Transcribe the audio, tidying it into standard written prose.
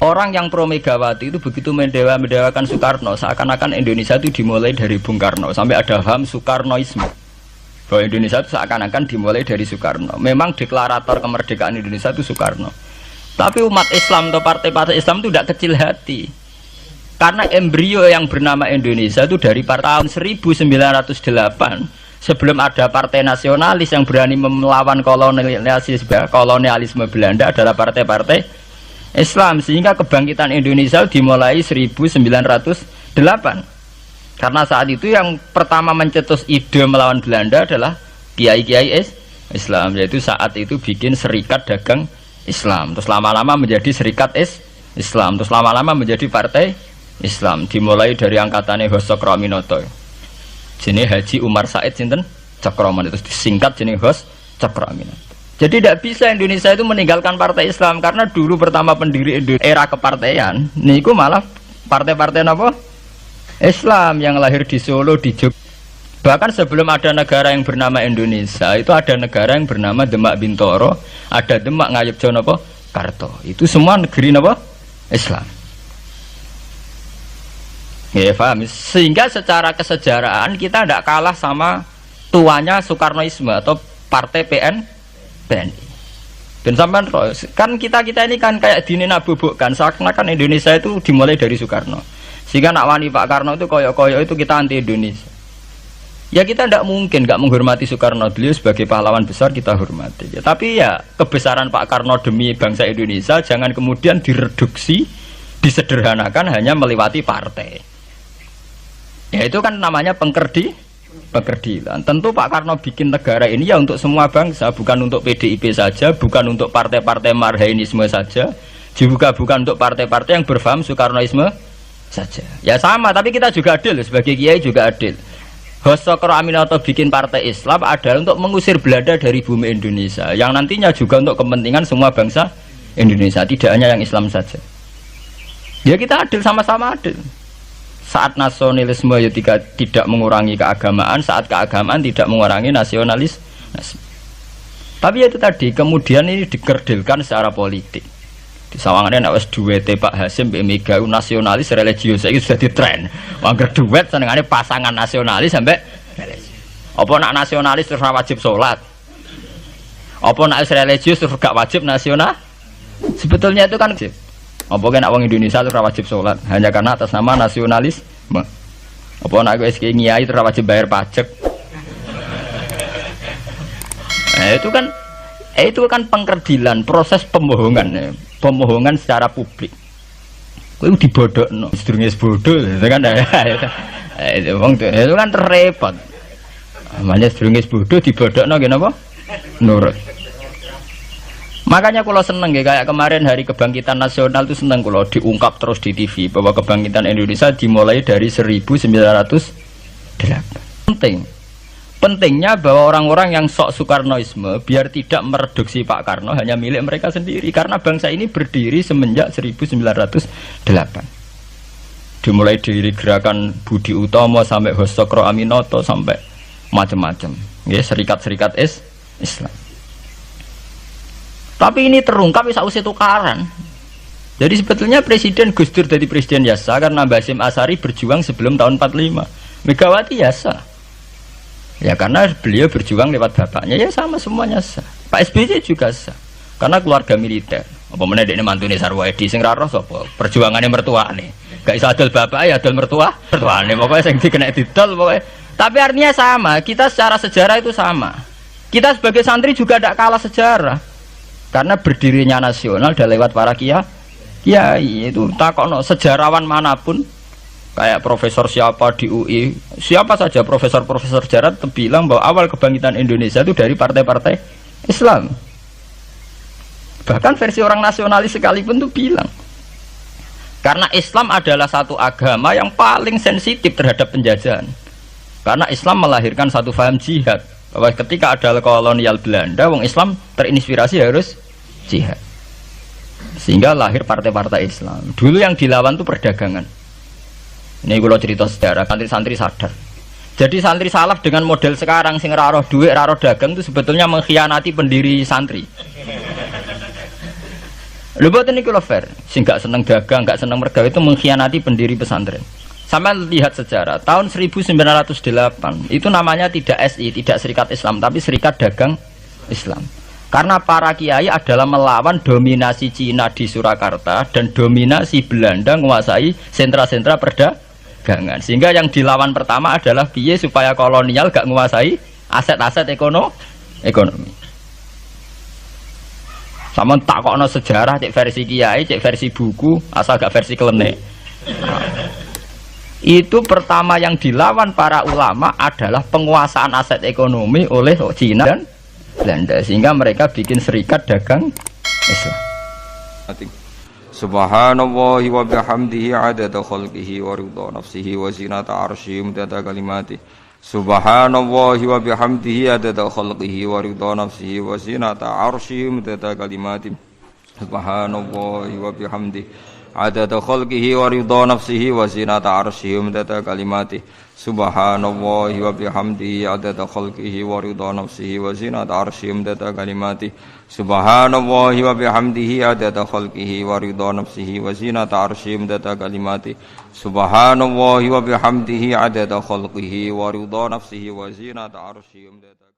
Orang yang pro Megawati itu begitu mendewakan Soekarno, seakan-akan Indonesia itu dimulai dari Bung Karno, sampai ada paham Soekarnoisme. Bahwa Indonesia itu seakan-akan dimulai dari Soekarno. Memang deklarator kemerdekaan Indonesia itu Soekarno. Tapi umat Islam atau partai-partai Islam itu tidak kecil hati. Karena embrio yang bernama Indonesia itu dari tahun 1908, sebelum ada partai nasionalis yang berani melawan kolonialisme Belanda adalah partai-partai Islam, sehingga kebangkitan Indonesia dimulai 1908. Karena saat itu yang pertama mencetus ide melawan Belanda adalah kiai-kiai Islam, yaitu saat itu bikin serikat dagang Islam, terus lama-lama menjadi serikat Islam, terus lama-lama menjadi partai Islam. Dimulai dari angkatannya Hos Cokroaminoto, jenis Haji Umar Said sinten Cokroaminoto, itu disingkat jenis Hos Cokroaminoto. Jadi tidak bisa Indonesia itu meninggalkan partai Islam, karena dulu pertama pendiri era kepartaian niku malah partai-partai apa? Islam yang lahir di Solo, di Jogja. Bahkan sebelum ada negara yang bernama Indonesia, itu ada negara yang bernama Demak Bintoro, ada Demak Ngayogja napa? Karto. Itu semua negeri napa? Islam. Ya paham. Sehingga secara kesejarahan kita tidak kalah sama tuanya Soekarnoisme atau partai PNI. Dan sampai kan kita ini kan kayak dinabubukkan seakan-akan Indonesia itu dimulai dari Soekarno, sehingga nak wani Pak Karno itu koyok-koyok itu kita anti Indonesia. Ya kita tidak mungkin nggak menghormati Soekarno, beliau sebagai pahlawan besar kita hormati ya. Tapi ya kebesaran Pak Karno demi bangsa Indonesia jangan kemudian direduksi, disederhanakan hanya melewati partai. Ya itu kan namanya pekerdilan. Tentu Pak Karno bikin negara ini ya untuk semua bangsa, bukan untuk PDIP saja, bukan untuk partai-partai marhainisme saja, juga bukan untuk partai-partai yang berfaham Soekarnoisme saja. Ya sama, tapi kita juga adil, sebagai kiai juga adil. Hos Cokroaminoto bikin partai Islam adalah untuk mengusir Belanda dari bumi Indonesia, yang nantinya juga untuk kepentingan semua bangsa Indonesia, tidak hanya yang Islam saja. Ya kita adil, sama-sama adil. Saat nasionalisme ya tidak mengurangi keagamaan, saat keagamaan tidak mengurangi nasionalis. Tapi itu tadi kemudian ini dikerdilkan secara politik. Di sawangannya nak wis duwete Pak Hasim Mbak Mega nasionalis religius iki sudah ditren. Wangger duet senengane pasangan nasionalis sampai religius. Apa nak nasionalis terus wajib sholat? Apa nak religius terus gak wajib nasional? Sebetulnya itu kan apa kan wong Indonesia itu wajib sholat hanya karena atas nama nasionalisme. Apa nak wis kiai terus wajib bayar pajak. Itu kan pengkerdilan, proses pembohongan, pembohongan secara publik. Kowe dibodhokno, sedurunge bodoh itu kan. Itu kan repot. Makanya sedurunge bodoh dibodhokno nggih napa? Nurut. Makanya kalau seneng ya, kayak kemarin Hari Kebangkitan Nasional itu seneng kalau diungkap terus di TV bahwa kebangkitan Indonesia dimulai dari 1908. Pentingnya bahwa orang-orang yang sok Soekarnoisme biar tidak mereduksi Pak Karno hanya milik mereka sendiri, karena bangsa ini berdiri semenjak 1908. Dimulai dari gerakan Budi Utomo sampai Hos Cokroaminoto sampai macam-macam, ya serikat-serikat Islam. Tapi ini terungkap sausé tukaran. Jadi sebetulnya Presiden Gus Dur jadi Presiden Yasa karena Basim Asari berjuang sebelum tahun 45. Megawati Yasa. Ya karena beliau berjuang lewat bapaknya, ya sama semuanya sah. Pak SBY juga sah. Karena keluarga militer. Apa meneh dekne mantune Sarwoedi sing ra roh sapa? Perjuangane mertuane. Gak iso adol bapak ya adol mertuane. Pokoke sing dikena didol pokoke. Tapi artinya sama, kita secara sejarah itu sama. Kita sebagai santri juga tidak kalah sejarah. Karena berdirinya nasional sudah lewat para kiai. Itu takokno sejarawan manapun, kayak profesor siapa di UI, siapa saja profesor-profesor sejarah bilang bahwa awal kebangkitan Indonesia itu dari partai-partai Islam. Bahkan versi orang nasionalis sekalipun tuh bilang, karena Islam adalah satu agama yang paling sensitif terhadap penjajahan. Karena Islam melahirkan satu faham jihad, bahwa ketika ada kolonial Belanda, wong Islam terinspirasi harus jihad. Sehingga lahir partai-partai Islam. Dulu yang dilawan itu perdagangan. Ini kalau cerita sejarah, santri-santri sadar. Jadi santri salaf dengan model sekarang sing ra roh duit, ra roh dagang itu sebetulnya mengkhianati pendiri santri. Lho boten niku lho fair. Sing gak seneng dagang, gak seneng mergawe itu mengkhianati pendiri pesantren. Sama lihat sejarah, tahun 1908 itu namanya tidak SI, tidak Serikat Islam, tapi Serikat Dagang Islam. Karena para kiai adalah melawan dominasi Cina di Surakarta dan dominasi Belanda menguasai sentra-sentra perdagangan. Sehingga yang dilawan pertama adalah piye supaya kolonial gak menguasai aset-aset ekonomi. Sama takokno sejarah, cek versi kiai, cek versi buku, asal gak versi klenek. Itu pertama yang dilawan para ulama adalah penguasaan aset ekonomi oleh Cina dan Belanda, sehingga mereka bikin Serikat Dagang Islam. Subhanallahi wa bihamdihi adada khalqihi wa ridha nafsihi wa zinata arsyihi mudada kalimati. Subhanallahi wa bihamdihi adada khalqihi wa ridha nafsihi wa zinata arsyihi mudada kalimati. Subhanallahi wa bihamdihi adada khalqihi wa ridha nafsihi wa zinata arsyihi mudada kalimati. Subhanallahi wa bihamdihi adada khalqihi wa ridha nafsihi wa zinata arsyihi mudada kalimati. Subhanallahi wa bihamdihi adada khalqihi wa ridha nafsihi wa zinata arsyihi mudada kalimati. Subhanallahi wa bihamdihi adada khalqihi wa ridha nafsihi wa zinata arsyihi mudada